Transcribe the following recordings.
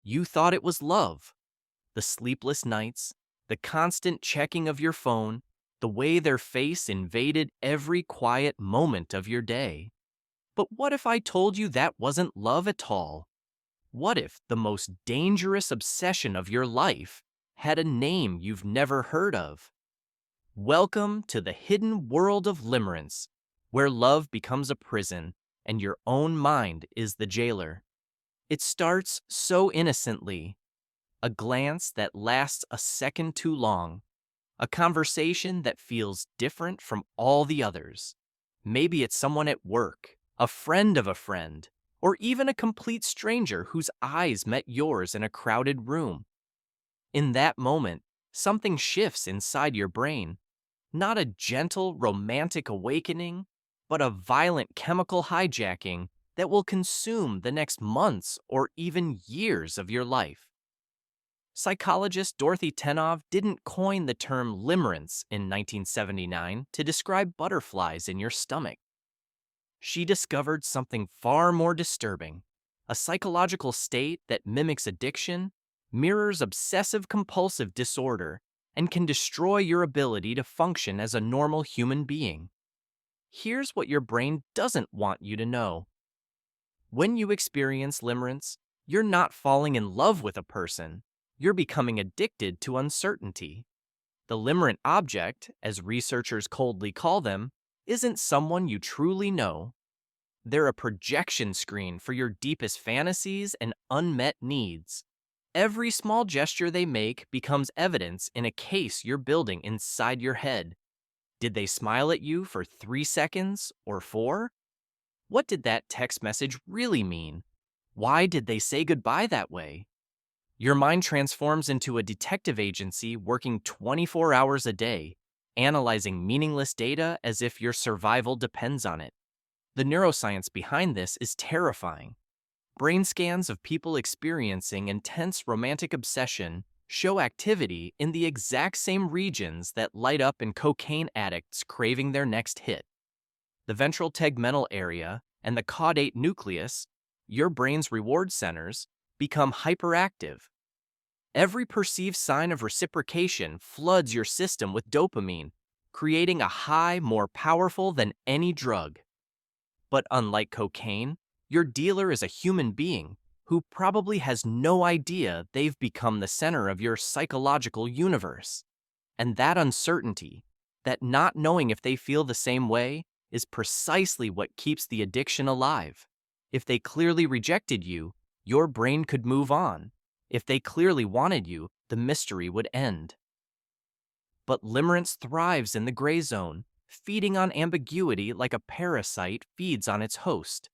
You thought it was love. The sleepless nights, the constant checking of your phone, the way their face invaded every quiet moment of your day. But what if I told you that wasn't love at all? What if the most dangerous obsession of your life had a name you've never heard of? Welcome to the hidden world of limerence, where love becomes a prison and your own mind is the jailer. It starts so innocently, a glance that lasts a second too long, a conversation that feels different from all the others. Maybe it's someone at work, a friend of a friend, or even a complete stranger whose eyes met yours in a crowded room. In that moment, something shifts inside your brain. Not a gentle, romantic awakening, but a violent chemical hijacking that will consume the next months or even years of your life. Psychologist Dorothy Tenov didn't coin the term limerence in 1979 to describe butterflies in your stomach. She discovered something far more disturbing, a psychological state that mimics addiction, mirrors obsessive compulsive disorder, and can destroy your ability to function as a normal human being. Here's what your brain doesn't want you to know. When you experience limerence, you're not falling in love with a person. You're becoming addicted to uncertainty. The limerent object, as researchers coldly call them, isn't someone you truly know. They're a projection screen for your deepest fantasies and unmet needs. Every small gesture they make becomes evidence in a case you're building inside your head. Did they smile at you for 3 seconds or 4? What did that text message really mean? Why did they say goodbye that way? Your mind transforms into a detective agency working 24 hours a day, analyzing meaningless data as if your survival depends on it. The neuroscience behind this is terrifying. Brain scans of people experiencing intense romantic obsession show activity in the exact same regions that light up in cocaine addicts craving their next hit. The ventral tegmental area and the caudate nucleus, your brain's reward centers, become hyperactive. Every perceived sign of reciprocation floods your system with dopamine, creating a high more powerful than any drug. But unlike cocaine, your dealer is a human being who probably has no idea they've become the center of your psychological universe. And that uncertainty, that not knowing if they feel the same way, is precisely what keeps the addiction alive. If they clearly rejected you, your brain could move on. If they clearly wanted you, the mystery would end. But limerence thrives in the gray zone, feeding on ambiguity like a parasite feeds on its host.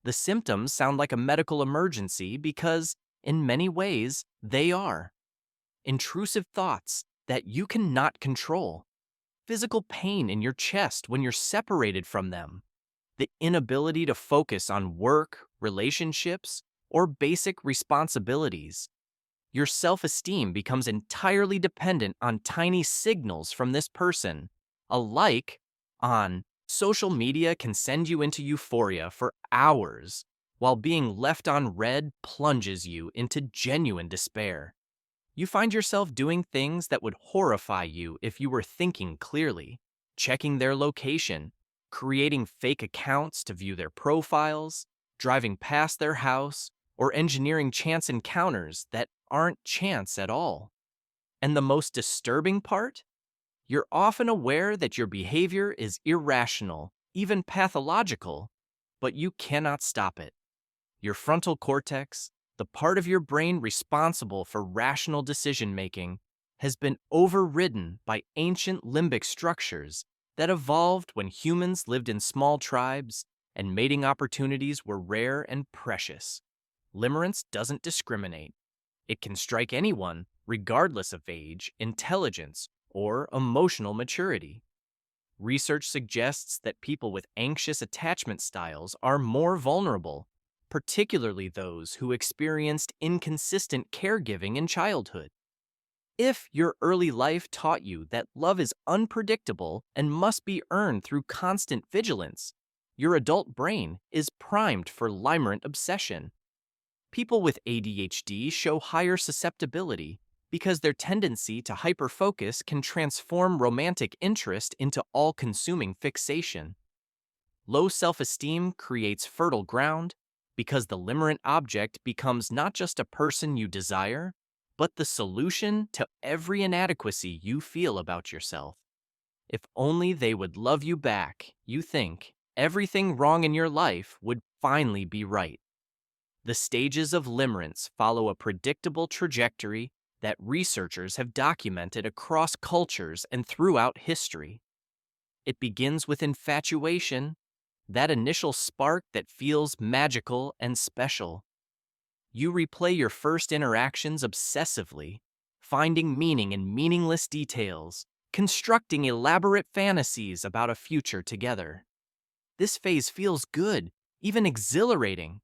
The symptoms sound like a medical emergency because, in many ways, they are. Intrusive thoughts that you cannot control. Physical pain in your chest when you're separated from them. The inability to focus on work, relationships, or basic responsibilities. Your self-esteem becomes entirely dependent on tiny signals from this person. A like on social media can send you into euphoria for hours, while being left on red plunges you into genuine despair. You find yourself doing things that would horrify you if you were thinking clearly, checking their location, creating fake accounts to view their profiles, driving past their house, or engineering chance encounters that aren't chance at all. And the most disturbing part? You're often aware that your behavior is irrational, even pathological, but you cannot stop it. Your frontal cortex, the part of your brain responsible for rational decision-making, has been overridden by ancient limbic structures that evolved when humans lived in small tribes and mating opportunities were rare and precious. Limerence doesn't discriminate. It can strike anyone, regardless of age, intelligence, or emotional maturity. Research suggests that people with anxious attachment styles are more vulnerable, particularly those who experienced inconsistent caregiving in childhood. If your early life taught you that love is unpredictable and must be earned through constant vigilance, your adult brain is primed for limerent obsession. People with ADHD show higher susceptibility because their tendency to hyperfocus can transform romantic interest into all-consuming fixation. Low self-esteem creates fertile ground because the limerent object becomes not just a person you desire, but the solution to every inadequacy you feel about yourself. If only they would love you back, you think, everything wrong in your life would finally be right. The stages of limerence follow a predictable trajectory that researchers have documented across cultures and throughout history. It begins with infatuation, that initial spark that feels magical and special. You replay your first interactions obsessively, finding meaning in meaningless details, constructing elaborate fantasies about a future together. This phase feels good, even exhilarating.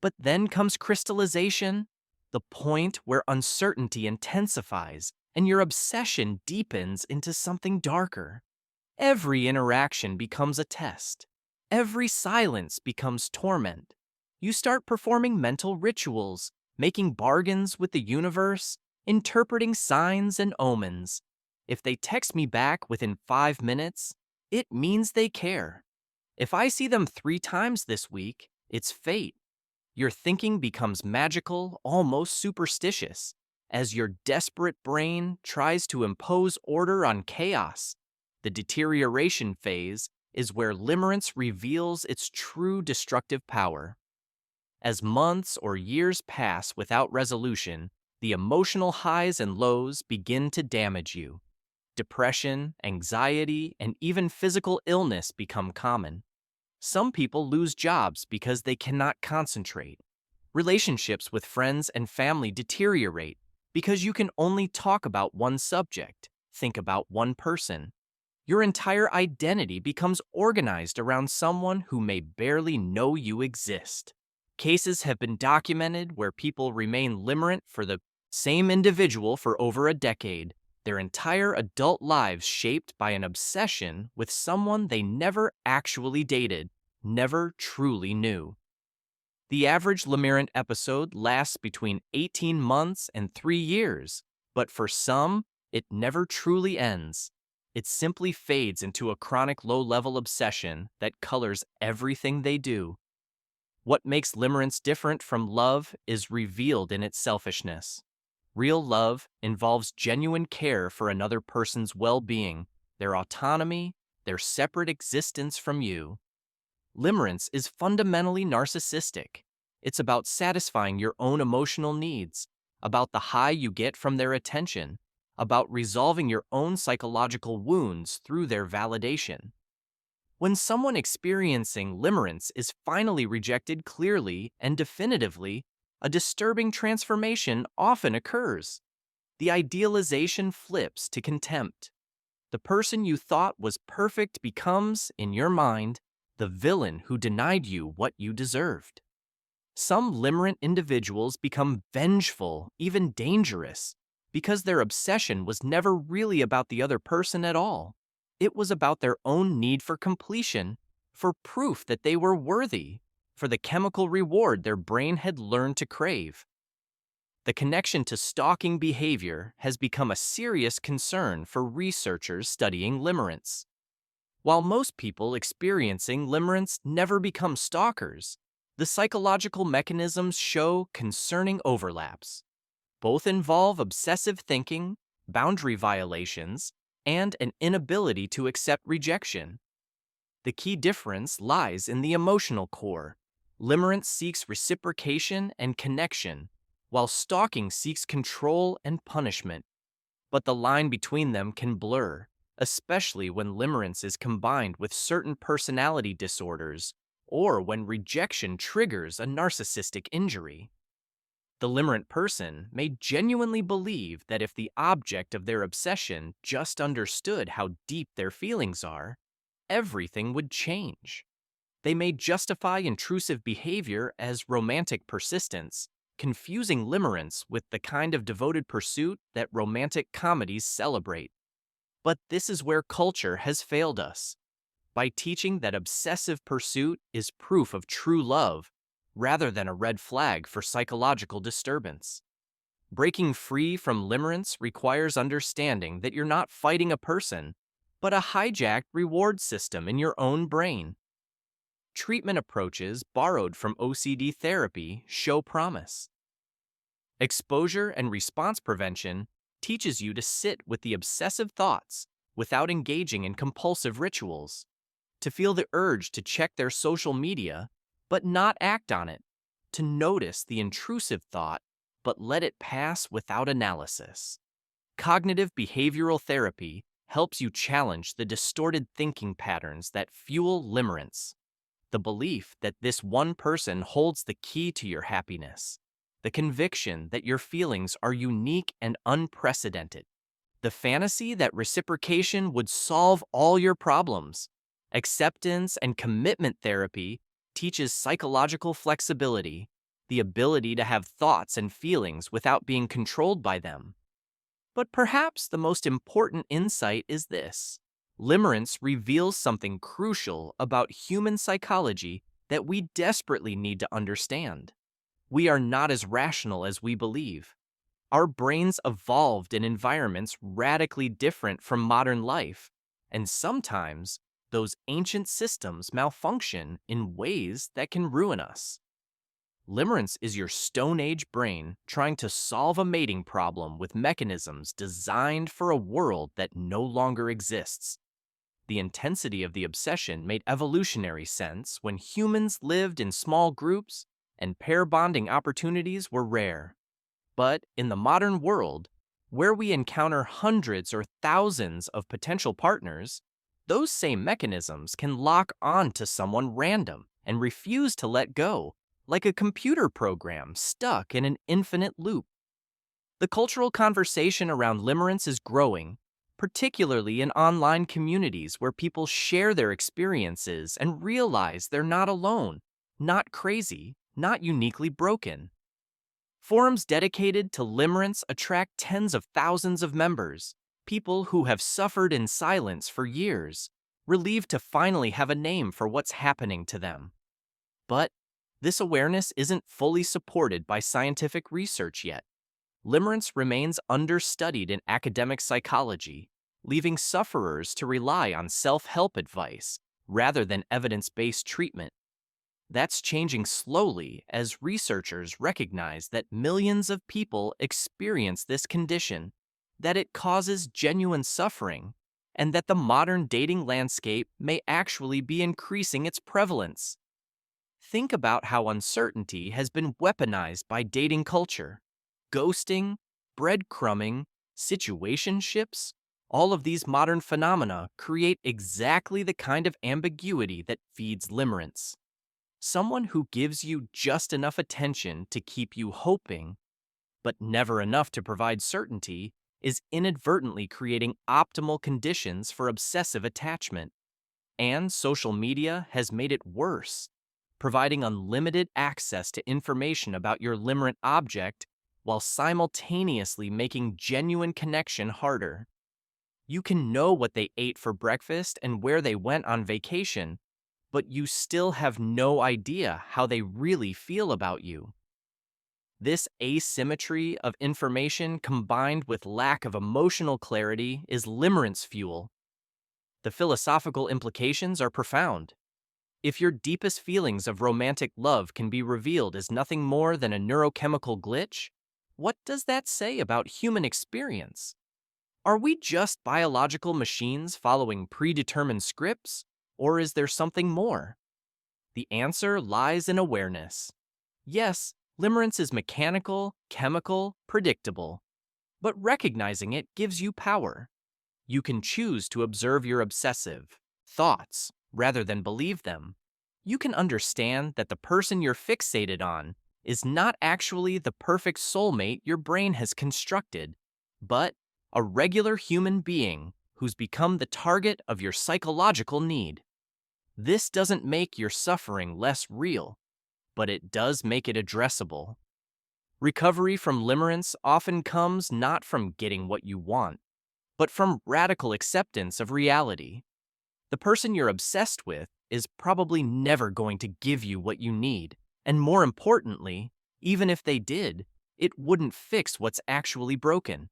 But then comes crystallization, the point where uncertainty intensifies and your obsession deepens into something darker. Every interaction becomes a test. Every silence becomes torment. You start performing mental rituals, making bargains with the universe, interpreting signs and omens. If they text me back within 5 minutes, it means they care. If I see them 3 times this week, it's fate. Your thinking becomes magical, almost superstitious, as your desperate brain tries to impose order on chaos. The deterioration phase is where limerence reveals its true destructive power. As months or years pass without resolution, the emotional highs and lows begin to damage you. Depression, anxiety, and even physical illness become common. Some people lose jobs because they cannot concentrate. Relationships with friends and family deteriorate because you can only talk about one subject, think about one person. Your entire identity becomes organized around someone who may barely know you exist. Cases have been documented where people remain limerent for the same individual for over a decade, their entire adult lives shaped by an obsession with someone they never actually dated, never truly knew. The average limerent episode lasts between 18 months and 3 years, but for some, it never truly ends. It simply fades into a chronic low-level obsession that colors everything they do. What makes limerence different from love is revealed in its selfishness. Real love involves genuine care for another person's well-being, their autonomy, their separate existence from you. Limerence is fundamentally narcissistic. It's about satisfying your own emotional needs, about the high you get from their attention, about resolving your own psychological wounds through their validation. When someone experiencing limerence is finally rejected clearly and definitively, a disturbing transformation often occurs. The idealization flips to contempt. The person you thought was perfect becomes, in your mind, the villain who denied you what you deserved. Some limerent individuals become vengeful, even dangerous, because their obsession was never really about the other person at all. It was about their own need for completion, for proof that they were worthy, for the chemical reward their brain had learned to crave. The connection to stalking behavior has become a serious concern for researchers studying limerence. While most people experiencing limerence never become stalkers, the psychological mechanisms show concerning overlaps. Both involve obsessive thinking, boundary violations, and an inability to accept rejection. The key difference lies in the emotional core. Limerence seeks reciprocation and connection, while stalking seeks control and punishment. But the line between them can blur, especially when limerence is combined with certain personality disorders or when rejection triggers a narcissistic injury. The limerent person may genuinely believe that if the object of their obsession just understood how deep their feelings are, everything would change. They may justify intrusive behavior as romantic persistence, confusing limerence with the kind of devoted pursuit that romantic comedies celebrate. But this is where culture has failed us. By teaching that obsessive pursuit is proof of true love, rather than a red flag for psychological disturbance. Breaking free from limerence requires understanding that you're not fighting a person, but a hijacked reward system in your own brain. Treatment approaches borrowed from OCD therapy show promise. Exposure and response prevention teaches you to sit with the obsessive thoughts without engaging in compulsive rituals, to feel the urge to check their social media but not act on it, to notice the intrusive thought but let it pass without analysis. Cognitive behavioral therapy helps you challenge the distorted thinking patterns that fuel limerence, the belief that this one person holds the key to your happiness, the conviction that your feelings are unique and unprecedented, the fantasy that reciprocation would solve all your problems. Acceptance and commitment therapy teaches psychological flexibility, the ability to have thoughts and feelings without being controlled by them. But perhaps the most important insight is this: limerence reveals something crucial about human psychology that we desperately need to understand. We are not as rational as we believe. Our brains evolved in environments radically different from modern life, and sometimes those ancient systems malfunction in ways that can ruin us. Limerence is your Stone Age brain trying to solve a mating problem with mechanisms designed for a world that no longer exists. The intensity of the obsession made evolutionary sense when humans lived in small groups and pair bonding opportunities were rare. But in the modern world, where we encounter hundreds or thousands of potential partners, those same mechanisms can lock on to someone random and refuse to let go, like a computer program stuck in an infinite loop. The cultural conversation around limerence is growing, particularly in online communities where people share their experiences and realize they're not alone, not crazy, not uniquely broken. Forums dedicated to limerence attract tens of thousands of members, people who have suffered in silence for years, relieved to finally have a name for what's happening to them. But this awareness isn't fully supported by scientific research yet. Limerence remains understudied in academic psychology, leaving sufferers to rely on self-help advice rather than evidence-based treatment. That's changing slowly as researchers recognize that millions of people experience this condition, that it causes genuine suffering, and that the modern dating landscape may actually be increasing its prevalence. Think about how uncertainty has been weaponized by dating culture. Ghosting, breadcrumbing, situationships, all of these modern phenomena create exactly the kind of ambiguity that feeds limerence. Someone who gives you just enough attention to keep you hoping, but never enough to provide certainty, is inadvertently creating optimal conditions for obsessive attachment. And social media has made it worse, providing unlimited access to information about your limerent object while simultaneously making genuine connection harder. You can know what they ate for breakfast and where they went on vacation, but you still have no idea how they really feel about you. This asymmetry of information combined with lack of emotional clarity is limerence fuel. The philosophical implications are profound. If your deepest feelings of romantic love can be revealed as nothing more than a neurochemical glitch, what does that say about human experience? Are we just biological machines following predetermined scripts, or is there something more? The answer lies in awareness. Yes, limerence is mechanical, chemical, predictable, but recognizing it gives you power. You can choose to observe your obsessive thoughts rather than believe them. You can understand that the person you're fixated on is not actually the perfect soulmate your brain has constructed, but a regular human being who's become the target of your psychological need. This doesn't make your suffering less real, but it does make it addressable. Recovery from limerence often comes not from getting what you want, but from radical acceptance of reality. The person you're obsessed with is probably never going to give you what you need, And more importantly, even if they did, it wouldn't fix what's actually broken.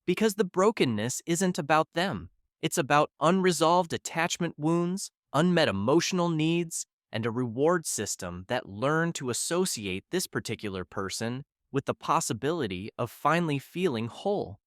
Because the brokenness isn't about them. It's about unresolved attachment wounds, unmet emotional needs, and a reward system that learned to associate this particular person with the possibility of finally feeling whole.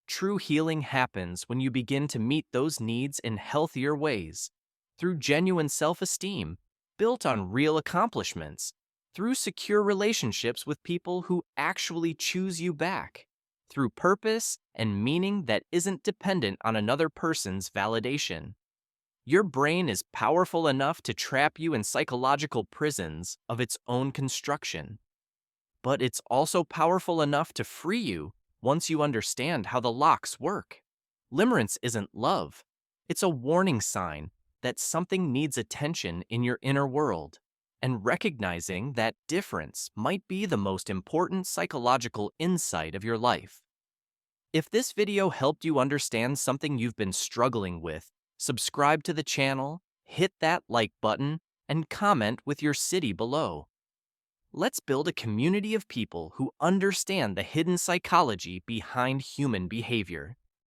True healing happens when you begin to meet those needs in healthier ways, through genuine self-esteem, built on real accomplishments, through secure relationships with people who actually choose you back, through purpose and meaning that isn't dependent on another person's validation. Your brain is powerful enough to trap you in psychological prisons of its own construction, but it's also powerful enough to free you once you understand how the locks work. Limerence isn't love. It's a warning sign that something needs attention in your inner world, and recognizing that difference might be the most important psychological insight of your life. If this video helped you understand something you've been struggling with, subscribe to the channel, hit that like button, and comment with your city below. Let's build a community of people who understand the hidden psychology behind human behavior.